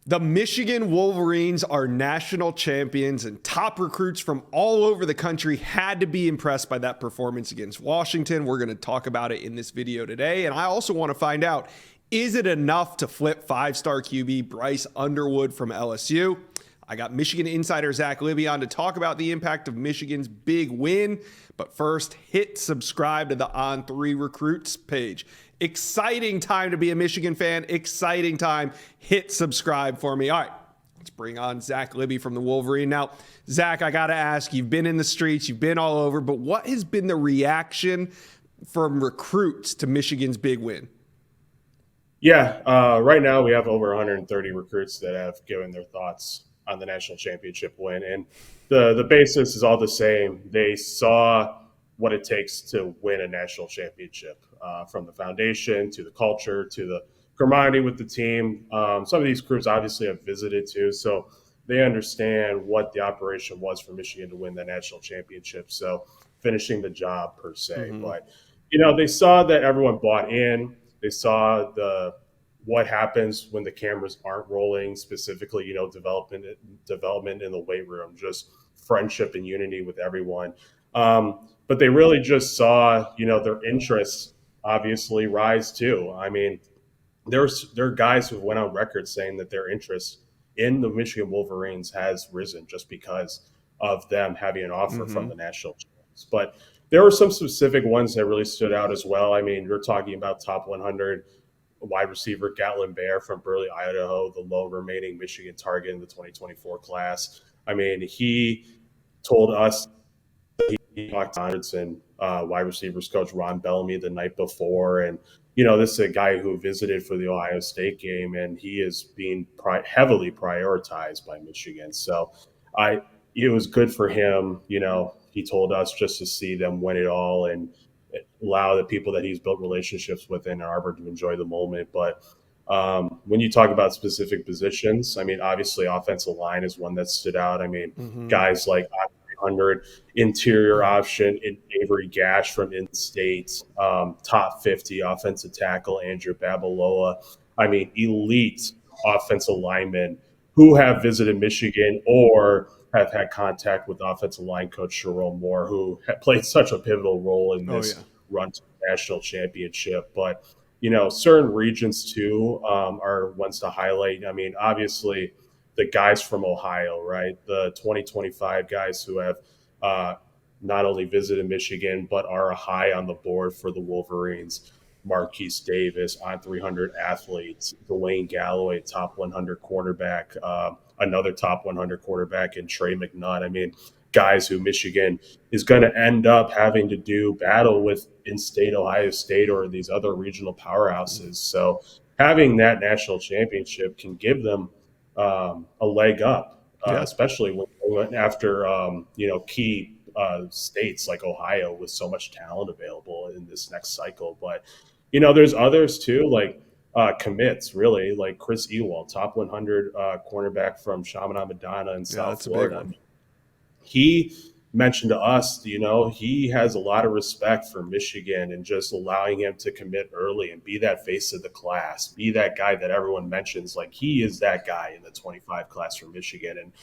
The Michigan Wolverines are national champions, and top recruits from all over the country had to be impressed by that performance against Washington. We're going to talk about it in this video today. And I also want to find out, is it enough to flip five-star QB Bryce Underwood from LSU? I got Michigan insider Zach Libby on to talk about the impact of Michigan's big win. But first, hit subscribe to the On3 Recruits page. Exciting time to be a Michigan fan. Exciting time. Hit subscribe for me. All right, let's bring on Zach Libby from the Wolverine. Now, Zach, I got to ask, you've been in the streets, you've been all over, but what has been the reaction from recruits to Michigan's big win? Yeah, right now we have over 130 recruits that have given their thoughts on the national championship win. And the basis is all the same. They saw what it takes to win a national championship, from the foundation to the culture to the camaraderie with the team. Some of these crews obviously have visited too, so they understand what the operation was for Michigan to win the national championship. So finishing the job per se. Mm-hmm. But, they saw that everyone bought in. They saw what happens when the cameras aren't rolling, specifically, development in the weight room, just friendship and unity with everyone. But they really just saw, their interests obviously rise too. I mean, there are guys who went on record saying that their interest in the Michigan Wolverines has risen just because of them having an offer from the national champions. But there were some specific ones that really stood out as well. I mean, you're talking about top 100 wide receiver Gatlin Bair from Burley, Idaho, the lone remaining Michigan target in the 2024 class. I mean, he told us he talked to Anderson, wide receivers coach Ron Bellamy the night before. And, this is a guy who visited for the Ohio State game, and he is being heavily prioritized by Michigan. So it was good for him. He told us just to see them win it all and allow the people that he's built relationships with in Ann Arbor to enjoy the moment. But when you talk about specific positions, I mean, obviously offensive line is one that stood out. I mean, guys like 300 interior option in Avery Gash from in-state, top 50 offensive tackle Andrew Babaloa. I mean, elite offensive linemen who have visited Michigan or have had contact with offensive line coach Sherrone Moore, who played such a pivotal role in this run to the national championship. But, certain regions too are ones to highlight. I mean, obviously the guys from Ohio, right? The 2025 guys who have not only visited Michigan, but are high on the board for the Wolverines. Marquise Davis, on 300 athletes, Dwayne Galloway, top 100 quarterback, another top 100 quarterback in Trey McNutt. I mean, guys who Michigan is going to end up having to do battle with in-state Ohio State or these other regional powerhouses. So having that national championship can give them a leg up, especially when after, key states like Ohio with so much talent available in this next cycle. But, there's others too, like commits, really, like Chris Ewald, top 100 cornerback from Chaminade-Madonna in South Florida. He mentioned to us, he has a lot of respect for Michigan and just allowing him to commit early and be that face of the class, be that guy that everyone mentions. Like, he is that guy in the 25 class from Michigan. And,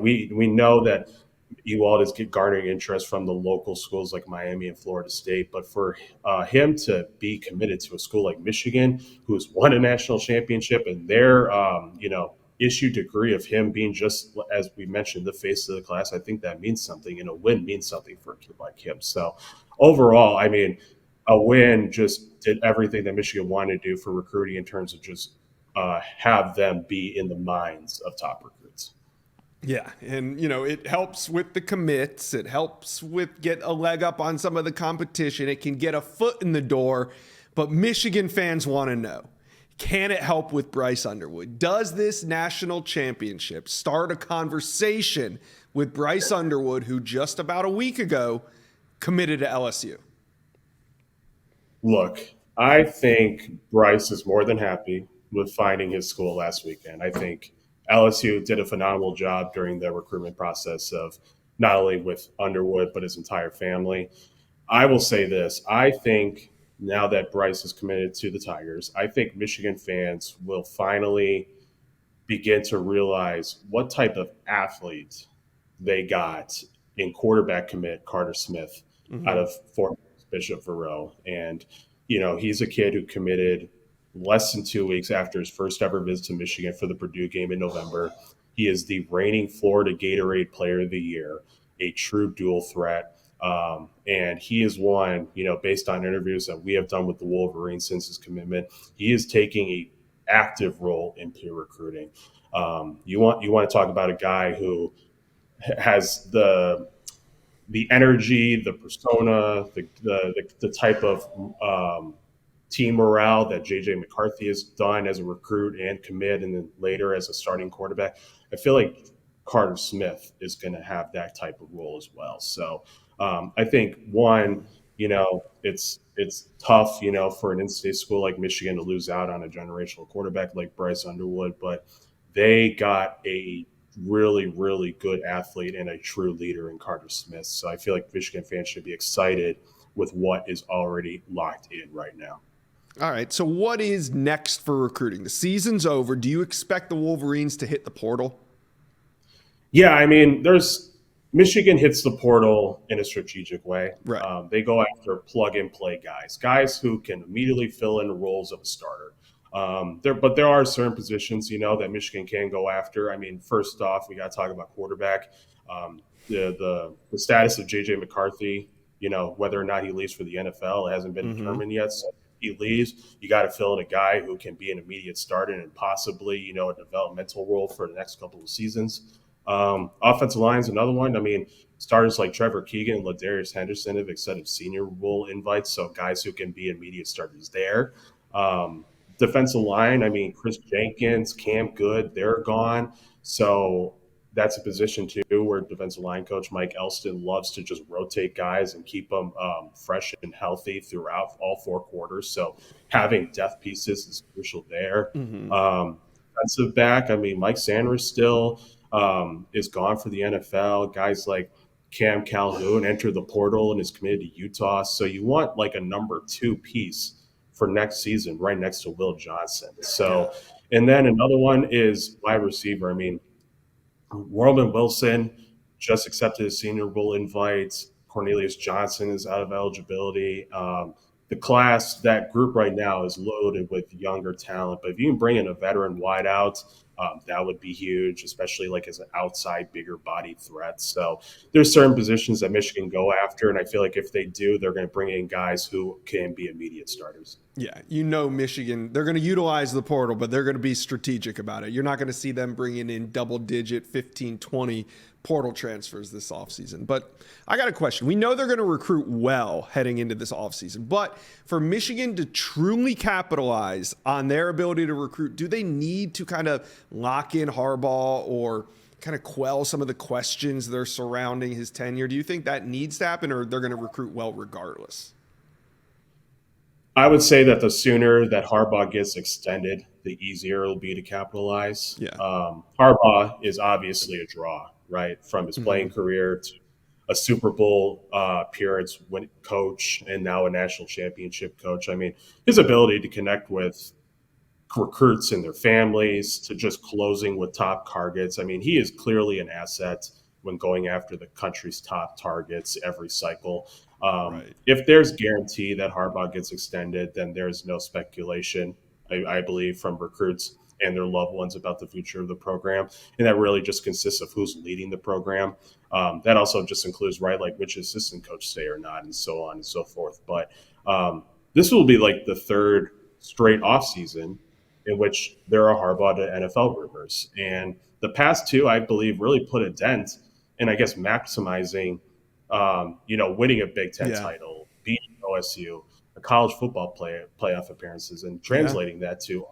we know that Ewald is garnering interest from the local schools like Miami and Florida State. But for him to be committed to a school like Michigan, who's won a national championship, and their, issue degree of him being, just as we mentioned, the face of the class, I think that means something, and a win means something for a kid like him. So overall, I mean, a win just did everything that Michigan wanted to do for recruiting in terms of just have them be in the minds of top recruits. Yeah, and, it helps with the commits. It helps with get a leg up on some of the competition. It can get a foot in the door. But Michigan fans want to know, can it help with Bryce Underwood? Does this national championship start a conversation with Bryce Underwood, who just about a week ago committed to LSU? Look, I think Bryce is more than happy with finding his school last weekend. I think LSU did a phenomenal job during the recruitment process of not only with Underwood, but his entire family. I will say this. I think now that Bryce is committed to the Tigers, I think Michigan fans will finally begin to realize what type of athlete they got in quarterback commit Carter Smith out Mm-hmm. of Fort Bishop Verot. And, he's a kid who committed less than 2 weeks after his first ever visit to Michigan for the Purdue game in November. He is the reigning Florida Gatorade Player of the Year, a true dual threat. And he is one, based on interviews that we have done with the Wolverines since his commitment, he is taking a active role in peer recruiting. You want to talk about a guy who has the energy, the persona, the type of team morale that JJ McCarthy has done as a recruit and commit, and then later as a starting quarterback. I feel like Carter Smith is going to have that type of role as well. So I think one, it's tough, for an in-state school like Michigan to lose out on a generational quarterback like Bryce Underwood, but they got a really, really good athlete and a true leader in Carter Smith. So I feel like Michigan fans should be excited with what is already locked in right now. All right. So what is next for recruiting? The season's over. Do you expect the Wolverines to hit the portal? Yeah, Michigan hits the portal in a strategic way. Right. They go after plug and play guys who can immediately fill in the roles of a starter. But there are certain positions, that Michigan can go after. First off, we got to talk about quarterback. The status of JJ McCarthy, whether or not he leaves for the NFL, hasn't been determined yet. So if he leaves, you got to fill in a guy who can be an immediate starter and possibly, a developmental role for the next couple of seasons. Offensive line is another one. Starters like Trevor Keegan and Ladarius Henderson have accepted Senior Bowl invites, so guys who can be immediate starters there. Defensive line, Chris Jenkins, Cam Good, they're gone. So that's a position too where defensive line coach Mike Elston loves to just rotate guys and keep them fresh and healthy throughout all 4 quarters. So having depth pieces is crucial there. Mm-hmm. Defensive back, Mike Sanders still is gone for the NFL. Guys like Cam Calhoun entered the portal and is committed to Utah. So you want like a number 2 piece for next season, right next to Will Johnson. So, and then another one is wide receiver. Worldman Wilson just accepted his Senior Bowl invites. Cornelius Johnson is out of eligibility. That group right now is loaded with younger talent. But if you can bring in a veteran wideout, that would be huge, especially like as an outside, bigger body threat. So there's certain positions that Michigan go after, and I feel like if they do, they're going to bring in guys who can be immediate starters. Yeah, Michigan, they're going to utilize the portal, but they're going to be strategic about it. You're not going to see them bringing in double-digit 15, 20 portal transfers this offseason. But I got a question. We know they're going to recruit well heading into this offseason, but for Michigan to truly capitalize on their ability to recruit, do they need to kind of lock in Harbaugh or kind of quell some of the questions that are surrounding his tenure? Do you think that needs to happen, or they're going to recruit well regardless? I would say that the sooner that Harbaugh gets extended, the easier it'll be to capitalize. Yeah. Harbaugh is obviously a draw, right? From his playing career to a Super Bowl appearance coach and now a national championship coach. His ability to connect with recruits and their families to just closing with top targets. He is clearly an asset when going after the country's top targets every cycle. Right. If there's guarantee that Harbaugh gets extended, then there's no speculation, I believe, from recruits and their loved ones about the future of the program. And that really just consists of who's leading the program. That also just includes, right, like which assistant coach stay or not, and so on and so forth. But this will be like the third straight offseason in which there are Harbaugh to NFL rumors. And the past two, I believe, really put a dent in, I guess, maximizing, winning a Big Ten title, beating OSU, a college football playoff appearances, and translating that to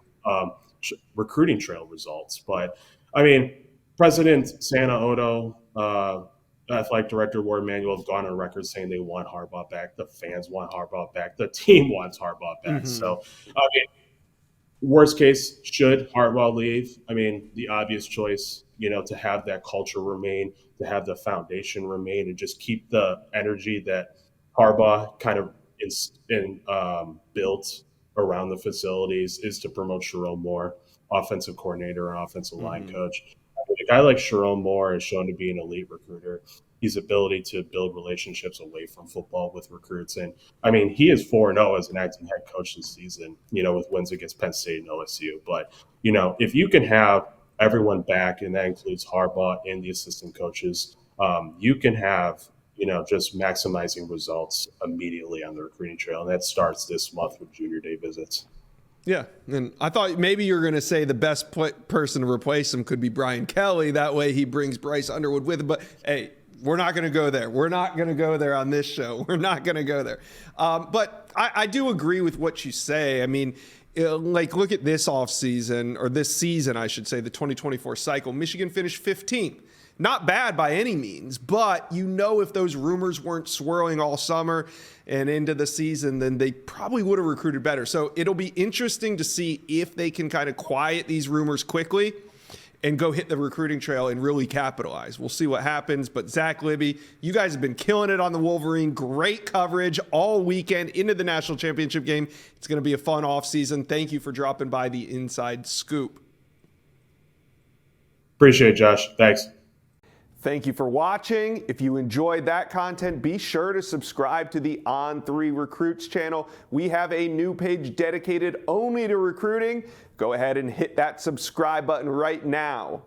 recruiting trail results. But, President Santa Odo, athletic director Ward Manuel have gone on record saying they want Harbaugh back. The fans want Harbaugh back. The team wants Harbaugh back. So, worst case, should Harbaugh leave? The obvious choice, to have that culture remain, to have the foundation remain, and just keep the energy that Harbaugh kind of built around the facilities is to promote Sherrone Moore. offensive coordinator or offensive line coach. A guy like Sharon Moore is shown to be an elite recruiter. His ability to build relationships away from football with recruits. And I mean, he is 4-0 as an acting head coach this season, with wins against Penn State and OSU. But, if you can have everyone back, and that includes Harbaugh and the assistant coaches, you can have, just maximizing results immediately on the recruiting trail. And that starts this month with junior day visits. Yeah, and I thought maybe you were going to say the best person to replace him could be Brian Kelly. That way he brings Bryce Underwood with him. But, hey, we're not going to go there. We're not going to go there on this show. We're not going to go there. But I do agree with what you say. I mean, look at this offseason, or this season, I should say, the 2024 cycle. Michigan finished 15th. Not bad by any means, but if those rumors weren't swirling all summer and into the season, then they probably would have recruited better. So it'll be interesting to see if they can kind of quiet these rumors quickly and go hit the recruiting trail and really capitalize. We'll see what happens. But Zach Libby, you guys have been killing it on the Wolverine. Great coverage all weekend into the national championship game. It's going to be a fun offseason. Thank you for dropping by the Inside Scoop. Appreciate it, Josh. Thanks. Thank you for watching. If you enjoyed that content, be sure to subscribe to the On3 Recruits channel. We have a new page dedicated only to recruiting. Go ahead and hit that subscribe button right now.